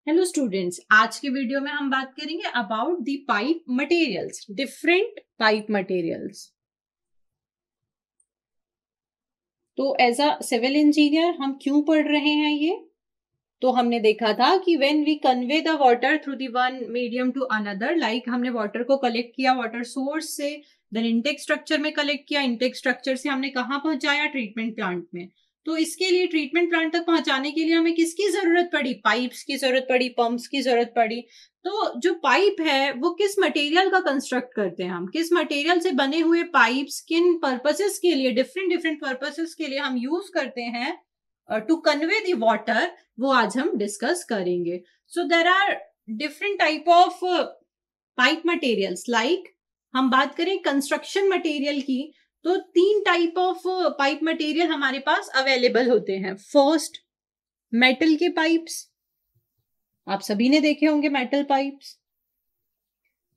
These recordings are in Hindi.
हेलो स्टूडेंट्स, आज के वीडियो में हम बात करेंगे about the pipe materials, different pipe materials. तो एज अ सिविल इंजीनियर हम क्यों पढ़ रहे हैं ये? तो हमने देखा था कि when we convey the water through the one medium to another, like हमने वाटर को कलेक्ट किया वाटर सोर्स से, देन इनटेक स्ट्रक्चर में कलेक्ट किया, इनटेक स्ट्रक्चर से हमने कहाँ पहुंचाया? ट्रीटमेंट प्लांट में। तो इसके लिए ट्रीटमेंट प्लांट तक पहुंचाने के लिए हमें किसकी जरूरत पड़ी? पाइप्स की जरूरत पड़ी, पंप्स की जरूरत पड़ी। तो जो पाइप है वो किस मटेरियल का कंस्ट्रक्ट करते हैं? हम किस मटेरियल से बने हुए पाइप्स किन पर्पसेस के लिए, डिफरेंट डिफरेंट पर्पसेस के लिए हम यूज करते हैं टू कन्वे द वाटर, वो आज हम डिस्कस करेंगे। So there are different type of pipe materials. Like हम बात करें कंस्ट्रक्शन मटेरियल की, तो 3 टाइप ऑफ पाइप मटेरियल हमारे पास अवेलेबल होते हैं। फर्स्ट, मेटल के पाइप्स, आप सभी ने देखे होंगे metal pipes.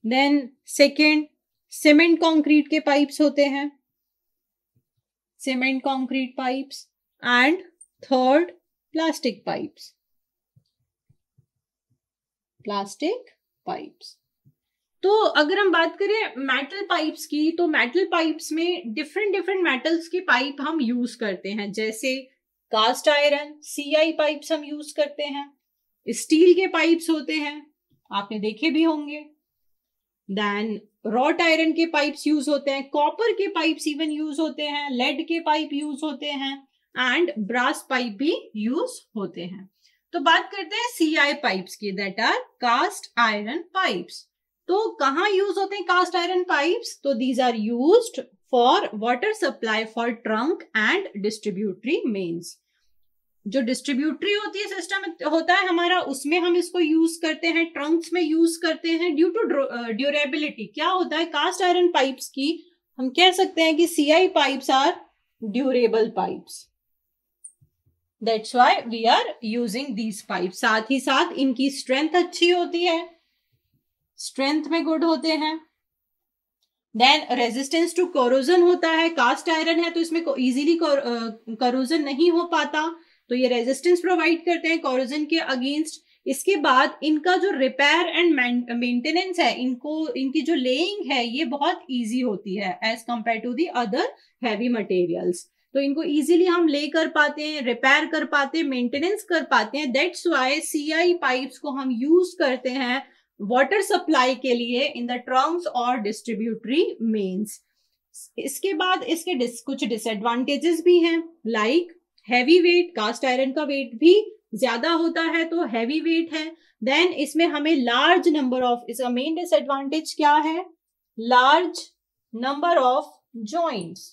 Then second, cement concrete के पाइप्स होते हैं, cement concrete pipes. And third, plastic pipes, plastic pipes. तो अगर हम बात करें मेटल पाइप्स की, तो मेटल पाइप्स में डिफरेंट डिफरेंट मेटल्स के पाइप हम यूज करते हैं, जैसे कास्ट आयरन, सीआई पाइप्स हम यूज करते हैं। स्टील के पाइप्स होते हैं, आपने देखे भी होंगे। देन रॉट आयरन के पाइप्स यूज होते हैं, कॉपर के पाइप्स इवन यूज होते हैं, लेड के पाइप यूज होते हैं, एंड ब्रास पाइप भी यूज होते हैं। तो बात करते हैं सीआई पाइप्स की, that are cast iron pipes. तो कहाँ यूज होते हैं कास्ट आयरन पाइप्स? तो these are used for water supply for trunk and distributary mains. जो डिस्ट्रीब्यूटरी होती है, सिस्टम होता है हमारा, उसमें हम इसको यूज करते हैं, ट्रंक्स में यूज करते हैं ड्यू टू ड्यूरेबिलिटी। क्या होता है कास्ट आयरन पाइप्स की, हम कह सकते हैं कि CI pipes are durable pipes, that's why we are using these pipes. साथ ही साथ इनकी स्ट्रेंथ अच्छी होती है, स्ट्रेंथ में गुड होते हैं। देन रेजिस्टेंस टू कोरोजन होता है, कास्ट आयरन है तो इसमें इजीली कोरोजन नहीं हो पाता, तो ये रेजिस्टेंस प्रोवाइड करते हैं कोरोजन के अगेंस्ट। इसके बाद इनका जो रिपेयर एंड मेंटेनेंस है, इनकी जो लेइंग है ये बहुत इजी होती है as compare to the other heavy materials. तो इनको इजीली हम ले कर पाते हैं, रिपेयर कर पाते हैं, मेंटेनेंस कर पाते हैं। दैट्स व्हाई सीआई पाइप्स को हम यूज करते हैं वाटर सप्लाई के लिए इन द ट्रंक्स और डिस्ट्रीब्यूटरी मेन्स। इसके बाद इसके कुछ डिसएडवांटेजेस भी हैं, like heavy weight, cast iron का वेट भी ज्यादा होता है तो हैवी वेट है। देन इसमें हमें लार्ज नंबर ऑफ, इसका मेन डिसएडवांटेज क्या है? Large number of joints.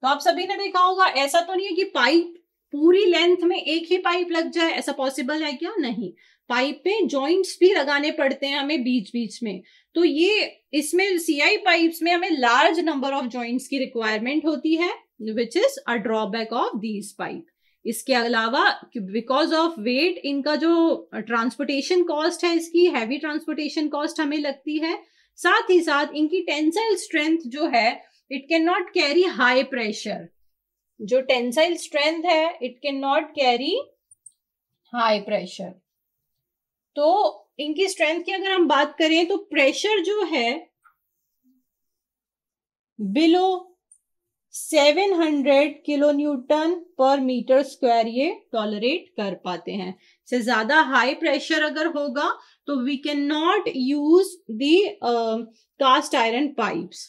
तो आप सभी ने देखा होगा, ऐसा तो नहीं है कि पाइप पूरी लेंथ में एक ही पाइप लग जाए, ऐसा पॉसिबल है क्या? नहीं, पाइप पे जॉइंट्स भी लगाने पड़ते हैं हमें बीच बीच में। तो ये इसमें सीआई पाइप्स में हमें लार्ज नंबर ऑफ जॉइंट्स की रिक्वायरमेंट होती है, which is a drawback of these pipe. इसके अलावा बिकॉज ऑफ वेट, इनका जो ट्रांसपोर्टेशन कॉस्ट है, इसकी हैवी ट्रांसपोर्टेशन कॉस्ट हमें लगती है। साथ ही साथ इनकी टेंसाइल स्ट्रेंथ जो है, it can not carry high pressure. जो टेंसाइल स्ट्रेंथ है, it can not carry high pressure. तो इनकी स्ट्रेंथ की अगर हम बात करें तो प्रेशर जो है बिलो 700 किलो न्यूटन पर मीटर स्क्वायर ये टॉलरेट कर पाते हैं। से ज्यादा हाई प्रेशर अगर होगा तो we can not use the cast iron pipes.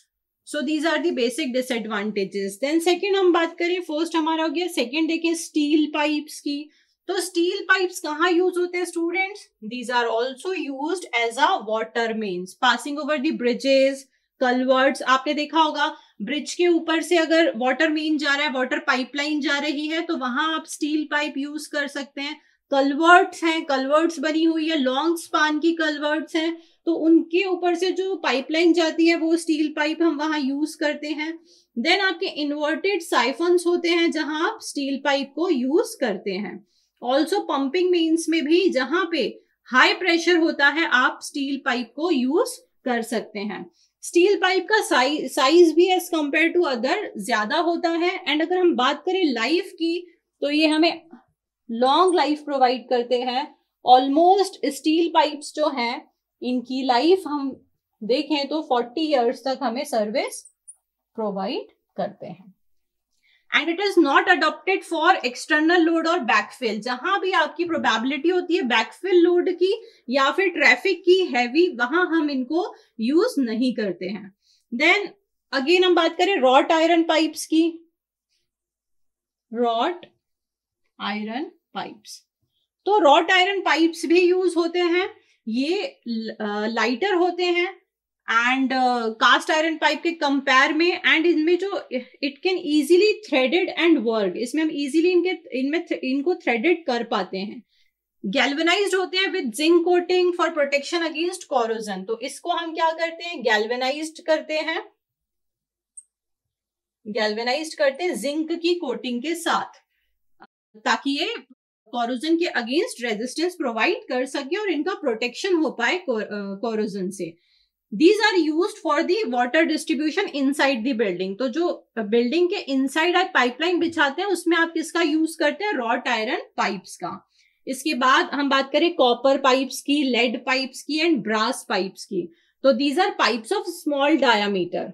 So these are the basic disadvantages. Then second हम बात करें, फर्स्ट हमारा हो गया, सेकेंड देखें स्टील पाइप्स की। तो स्टील पाइप्स कहाँ यूज होते हैं students? These are also used as a water mains, passing over the bridges, culverts. आपने देखा होगा ब्रिज के ऊपर से अगर वाटर मेन जा रहा है, वाटर पाइपलाइन जा रही है, तो वहां आप स्टील पाइप यूज कर सकते हैं। कलवर्ट्स हैं, कलवर्ट्स बनी हुई है, लॉन्ग स्पान की कलवर्ट्स हैं, तो उनके ऊपर से जो पाइपलाइन जाती है वो स्टील पाइप हम वहां यूज करते हैं। देन आपके इन्वर्टेड साइफन्स होते हैं जहां आप स्टील पाइप को यूज करते हैं। ऑल्सो पंपिंग मेन्स में भी जहां पे हाई प्रेशर होता है, आप स्टील पाइप को यूज कर सकते हैं। स्टील पाइप का साइज भी एज कंपेयर टू अदर ज्यादा होता है। एंड अगर हम बात करें लाइफ की, तो ये हमें लॉन्ग लाइफ प्रोवाइड करते हैं ऑलमोस्ट स्टील पाइप्स जो हैं इनकी लाइफ हम देखें तो 40 इयर्स तक हमें सर्विस प्रोवाइड करते हैं। And it is not adopted for external load और बैकफिल। जहां भी आपकी प्रोबेबिलिटी होती है बैकफिल लोड की या फिर ट्रैफिक की हैवी, वहां हम इनको यूज नहीं करते हैं। देन अगेन हम बात करें रॉट आयरन पाइप्स की। रॉट आयरन पाइप्स, तो रॉट आयरन पाइप्स भी यूज होते हैं। ये लाइटर होते हैं एंड कास्ट आयरन पाइप के कंपेयर में, एंड इनमें जो it can easily threaded and work, इसमें हम इजीली इनको थ्रेडेड कर पाते हैं। गैल्वेनाइज्ड होते हैं with zinc coating for protection against corrosion. तो इसको हम क्या करते हैं, गैल्वेनाइज्ड करते हैं, गैल्वेनाइज्ड करते हैं जिंक की कोटिंग के साथ, ताकि ये कोरोजन के अगेंस्ट रेजिस्टेंस प्रोवाइड कर सके और इनका प्रोटेक्शन हो पाए कोरोजन से। These are used for the water distribution inside the building। तो जो बिल्डिंग के इनसाइड आप पाइपलाइन बिछाते हैं उसमें आप किसका यूज करते हैं, रॉट आयरन पाइप्स का। इसके बाद हम बात करें कॉपर पाइप्स की, लेड पाइप्स की एंड ब्रास पाइप्स की। तो these are pipes of small diameter.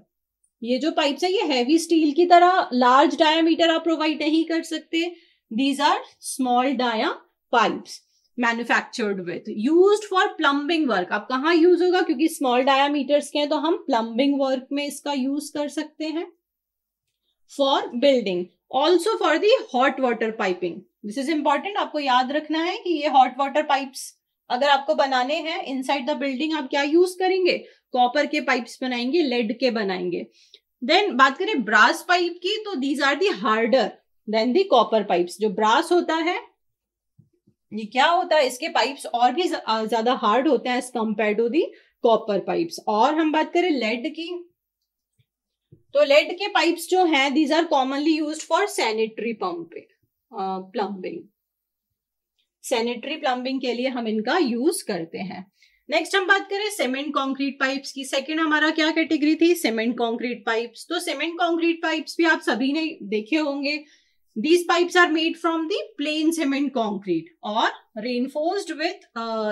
ये जो पाइप्स है ये हैवी स्टील की तरह लार्ज डायामीटर आप प्रोवाइड नहीं कर सकते। These are small dia pipes manufactured with, used for plumbing work. अब कहाँ यूज होगा, क्योंकि स्मॉल डायामीटर्स के हैं तो हम प्लम्बिंग वर्क में इसका यूज कर सकते हैं। For building, also for the hot water piping. This is important, आपको याद रखना है कि ये हॉट वाटर पाइप्स अगर आपको बनाने हैं इनसाइड द बिल्डिंग, आप क्या यूज करेंगे, कॉपर के पाइप्स बनाएंगे, लेड के बनाएंगे। देन बात करें ब्रास पाइप की, तो these are the harder than the copper pipes. जो ब्रास होता है ये क्या होता है, इसके पाइप्स और भी ज्यादा हार्ड होते हैं as compare to the copper pipes. और हम बात करें लेड की, तो लेड के पाइप्स जो हैं these are commonly used for sanitary plumbing. Sanitary plumbing के लिए हम इनका यूज करते हैं। नेक्स्ट हम बात करें सीमेंट कंक्रीट पाइप्स की। सेकंड हमारा क्या कैटेगरी थी, सीमेंट कंक्रीट पाइप्स। तो सीमेंट कंक्रीट पाइप्स भी आप सभी ने देखे होंगे। These pipes are made from the plain cement concrete or reinforced with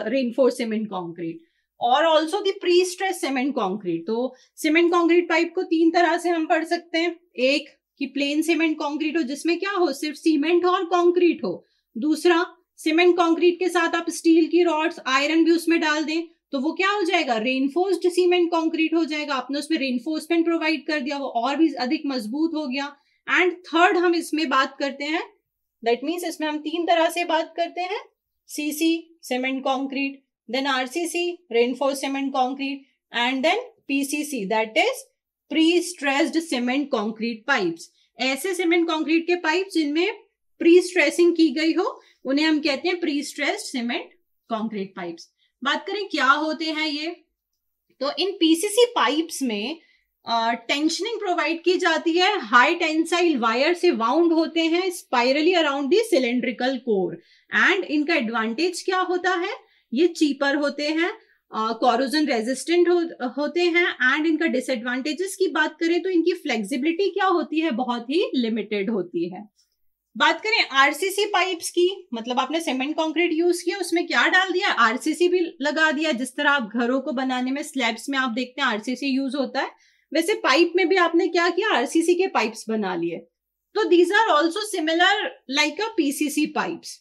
reinforced cement concrete और also the pre-stressed cement concrete। तो सीमेंट कंक्रीट पाइप को तीन तरह से हम पढ़ सकते हैं। एक कि प्लेन सीमेंट कंक्रीट हो जिसमें क्या हो, सिर्फ सीमेंट हो और कंक्रीट हो। दूसरा, सीमेंट कंक्रीट के साथ आप स्टील की रॉड्स, आयरन भी उसमें डाल दें तो वो क्या हो जाएगा, रेनफोर्स्ड सीमेंट कंक्रीट हो जाएगा। आपने उसमें रेनफोर्समेंट प्रोवाइड कर दिया, वो और भी अधिक मजबूत हो गया। एंड थर्ड हम इसमें बात करते हैं, दैट मीन्स इसमें हम तीन तरह से बात करते हैं, CC cement concrete, then RCC reinforced cement concrete and then PCC that is pre stressed cement concrete pipes. ऐसे सीमेंट कंक्रीट के पाइप जिनमें प्री स्ट्रेसिंग की गई हो उन्हें हम कहते हैं pre stressed cement concrete pipes. बात करें क्या होते हैं ये, तो इन पीसीसी पाइप्स में टेंशनिंग प्रोवाइड की जाती है। हाई टेंसाइल वायर से वाउंड होते हैं spirally around the cylindrical core. And इनका एडवांटेज क्या होता है, ये चीपर होते हैं, कोरोजन रेजिस्टेंट होते हैं। एंड इनका डिसएडवांटेजेस की बात करें तो इनकी फ्लेक्सिबिलिटी क्या होती है, बहुत ही लिमिटेड होती है। बात करें आरसीसी पाइप्स की, मतलब आपने सीमेंट कंक्रीट यूज किया उसमें क्या डाल दिया, आरसीसी भी लगा दिया। जिस तरह आप घरों को बनाने में स्लैब्स में आप देखते हैं आरसीसी यूज होता है, वैसे पाइप में भी आपने क्या किया, आरसीसी के पाइप्स बना लिए। तो these are also similar like a PCC pipes,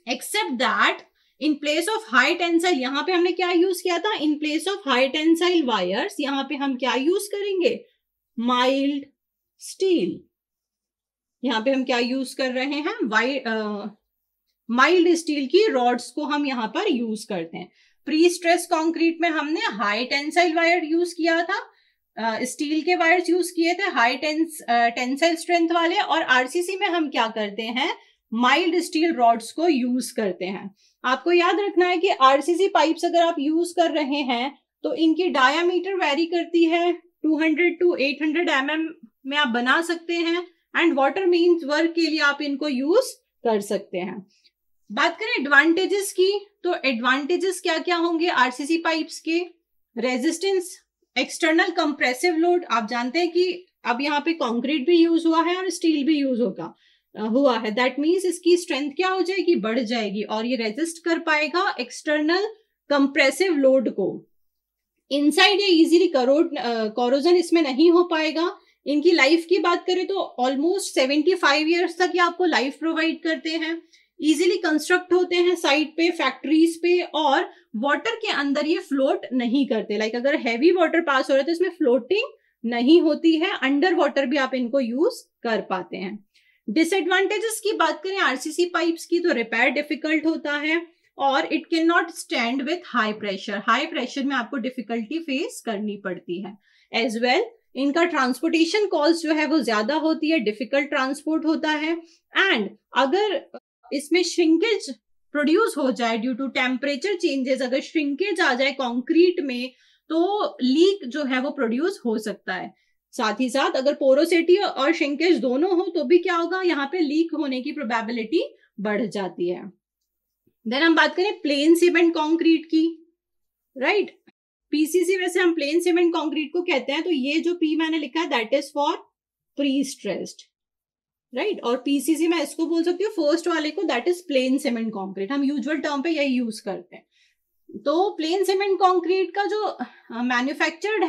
except that in place of high tensile, यहाँ पे हमने क्या यूज किया था, in place of high tensile wires यहाँ पे हम क्या यूज करेंगे, माइल्ड स्टील। यहाँ पे हम क्या यूज कर रहे हैं, माइल्ड स्टील की रॉड्स को हम यहाँ पर यूज करते हैं। प्री स्ट्रेस कंक्रीट में हमने हाई टेंसाइल वायर यूज किया था, स्टील के वायर्स यूज किए थे हाई टेंसाइल स्ट्रेंथ वाले, और आरसीसी में हम क्या करते हैं, माइल्ड स्टील रॉड्स को यूज करते हैं। आपको याद रखना है कि आरसीसी पाइप्स अगर आप यूज कर रहे हैं तो इनकी डायामीटर वेरी करती है, 200 to 800 mm में आप बना सकते हैं। एंड वाटर मीन्स वर्क के लिए आप इनको यूज कर सकते हैं। बात करें एडवांटेजेस की, तो एडवांटेजेस क्या क्या होंगे आरसीसी पाइप्स के, रेजिस्टेंस, एक्सटर्नल कंप्रेसिव लोड। आप जानते हैं कि अब यहाँ पे कंक्रीट भी यूज हुआ है और स्टील भी यूज होगा, हुआ है, दैट मीन्स इसकी स्ट्रेंथ क्या हो जाएगी, बढ़ जाएगी, और ये रेजिस्ट कर पाएगा एक्सटर्नल कंप्रेसिव लोड को। इनसाइड ये इजीली कोरोजन इसमें नहीं हो पाएगा। इनकी लाइफ की बात करें तो ऑलमोस्ट 75 ईयर्स तक ये आपको लाइफ प्रोवाइड करते हैं। इजीली कंस्ट्रक्ट होते हैं साइट पे, फैक्ट्रीज पे, और वाटर के अंदर ये फ्लोट नहीं करते। लाइक अगर हैवी वाटर पास हो रहा है तो इसमें फ्लोटिंग नहीं होती है, अंडर वाटर भी आप इनको यूज कर पाते हैं। डिसएडवांटेजेस की बात करें आरसीसी पाइप्स की, तो रिपेयर डिफिकल्ट होता है, और it can not stand with high pressure. High pressure में आपको डिफिकल्टी फेस करनी पड़ती है। एज वेल इनका ट्रांसपोर्टेशन कॉस्ट जो है वो ज्यादा होती है, डिफिकल्ट ट्रांसपोर्ट होता है, एंड अगर इसमें श्रिंकेज प्रोड्यूस हो जाए ड्यू टू टेम्परेचर चेंजेस, अगर श्रिंकेज आ जाए कंक्रीट में तो लीक जो है वो प्रोड्यूस हो सकता है। साथ ही साथ अगर पोरोसिटी और श्रिंकेज दोनों हो तो भी क्या होगा, यहाँ पे लीक होने की प्रोबेबिलिटी बढ़ जाती है। देन हम बात करें प्लेन सीमेंट कंक्रीट की, राइट। पीसीसी वैसे हम प्लेन सीमेंट कंक्रीट को कहते हैं, तो ये जो पी मैंने लिखा है that is for pre stressed, right, और पीसीसी मैं इसको बोल सकती हूँ फर्स्ट वाले को, that is plane cement concrete. हम यूजुअल टर्म पे यही यूज करते हैं। तो प्लेन सीमेंट कंक्रीट का जो मैन्युफैक्चरिंग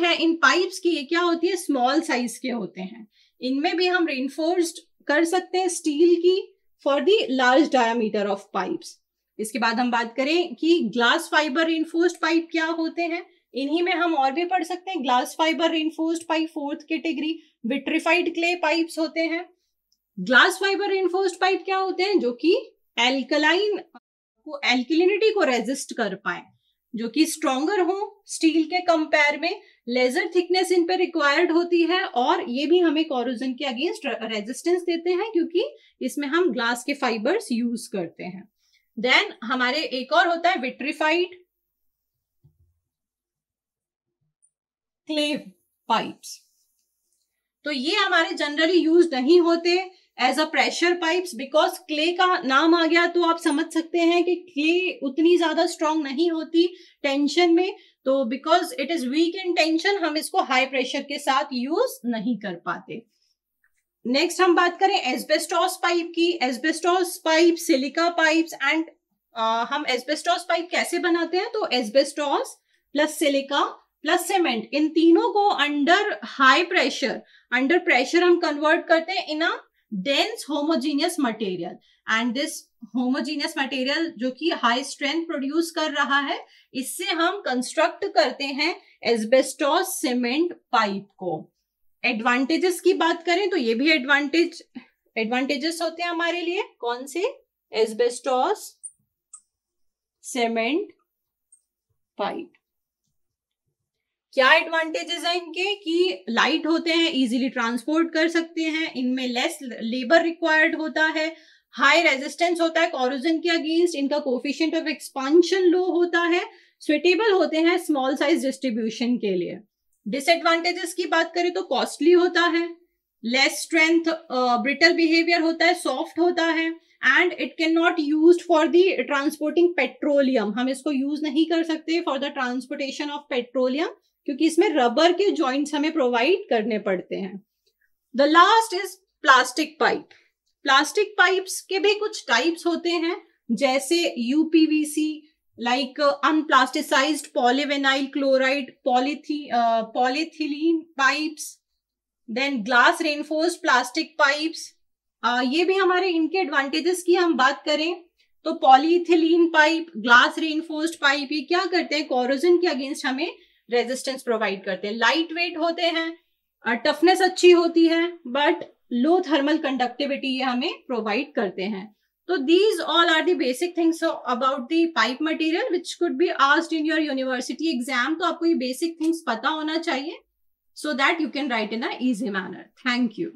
है इन पाइप्स की, ये क्या होती है, स्मॉल साइज के होते हैं। इनमें भी हम रेनफोर्स्ड कर सकते हैं स्टील की for the large diameter of pipes. इसके बाद हम बात करें कि ग्लास फाइबर रेनफोर्स्ड पाइप क्या होते हैं, इन्हीं में हम और भी पढ़ सकते हैं। Glass fibre reinforced pipe fourth category, vitrified clay pipes होते हैं। ग्लास फाइबर रेनफोर्स्ड पाइप क्या होते हैं, जो कि एल्कलिनिटी को रेजिस्ट कर पाए, जो कि स्ट्रॉन्गर हो स्टील के कंपेयर में, लेजर थिकनेस इन पे रिक्वायर्ड होती है, और ये भी हमें कोरोजन के अगेंस्ट रेजिस्टेंस देते हैं क्योंकि इसमें हम ग्लास के फाइबर्स यूज करते हैं। देन हमारे एक और होता है विट्रिफाइड क्ले पाइप्स। तो ये हमारे जनरली यूज नहीं होते as a pressure pipes, because clay का नाम आ गया तो आप समझ सकते हैं कि क्ले उतनी ज्यादा स्ट्रांग नहीं होती टेंशन में, तो because it is weak in tension हम इसको हाई प्रेशर के साथ यूज नहीं कर पाते। नेक्स्ट हम बात करें एस्बेस्टॉस पाइप की। Asbestos pipe, silica pipes and हम एस्बेस्टॉस पाइप कैसे बनाते हैं, तो asbestos plus silica plus cement, इन तीनों को अंडर हाई प्रेशर हम कन्वर्ट करते हैं in a dense homogeneous material, and this homogeneous material जो कि हाई स्ट्रेंथ प्रोड्यूस कर रहा है, इससे हम कंस्ट्रक्ट करते हैं एस्बेस्टॉस सीमेंट पाइप को। एडवांटेजेस की बात करें तो ये भी एडवांटेजेस होते हैं हमारे लिए। कौन से, एस्बेस्टॉस सीमेंट पाइप। क्या एडवांटेजेस हैं इनके, कि लाइट होते हैं, इजीली ट्रांसपोर्ट कर सकते हैं, इनमें लेस लेबर रिक्वायर्ड होता है, हाई रेजिस्टेंस होता है कोरोजन के अगेंस्ट, इनका कोफिशिएंट ऑफ एक्सपांशन लो होता है, सुइटेबल होते हैं स्मॉल साइज डिस्ट्रीब्यूशन के लिए। डिसएडवांटेजेस की बात करें तो कॉस्टली होता है, लेस स्ट्रेंथ, ब्रिटल बिहेवियर होता है, सॉफ्ट होता है, and it can not used for the transporting petroleum. हम इसको यूज नहीं कर सकते for the transportation of petroleum, क्योंकि इसमें रबर के जॉइंट्स हमें प्रोवाइड करने पड़ते हैं। The last is plastic pipe. Plastic pipes के भी कुछ टाइप्स होते हैं, जैसे UPVC, like unplasticised polyvinyl chloride, polyethylene pipes, then glass reinforced plastic pipes. ये भी हमारे इनके एडवांटेजेस की हम बात करें तो polythene pipe, glass reinforced pipe, ये क्या करते हैं, कोरोजन के अगेंस्ट हमें रेजिस्टेंस प्रोवाइड करते हैं, लाइट वेट होते हैं, टफनेस अच्छी होती है, बट लो थर्मल कंडक्टिविटी ये हमें प्रोवाइड करते हैं। तो these all are the basic things about the pipe material which could be asked in your university exam. तो आपको ये basic things पता होना चाहिए so that you can write in a easy manner. Thank you.